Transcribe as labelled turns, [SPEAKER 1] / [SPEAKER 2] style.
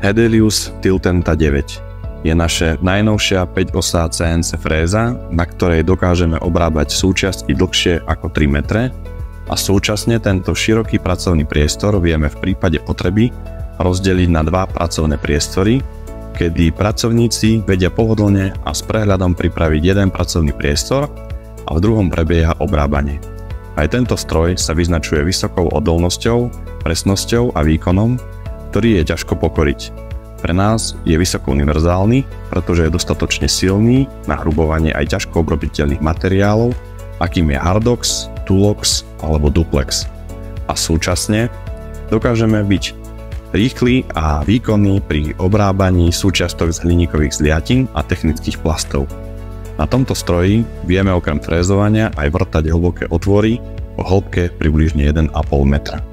[SPEAKER 1] Hedelius Tiltenta 9 je naša najnovšia 5-osá CNC fréza, na ktorej dokážeme obrábať súčiastky dlhšie ako 3 metre a súčasne tento široký pracovný priestor vieme v prípade potreby rozdeliť na 2 pracovné priestory, kedy pracovníci vedia pohodlne a s prehľadom pripraviť jeden pracovný priestor a v druhom prebieha obrábanie. Aj tento stroj sa vyznačuje vysokou odolnosťou, presnosťou a výkonom, ktorý je ťažko pokoriť. Pre nás je vysoko univerzálny, pretože je dostatočne silný na hrubovanie aj ťažko obrobiteľných materiálov, akým je Hardox, Tulox alebo Duplex. A súčasne dokážeme byť rýchly a výkonný pri obrábaní súčiastok z hliníkových zliatin a technických plastov. Na tomto stroji vieme okrem frézovania aj vrtať hlboké otvory o hĺbke približne 1,5 metra.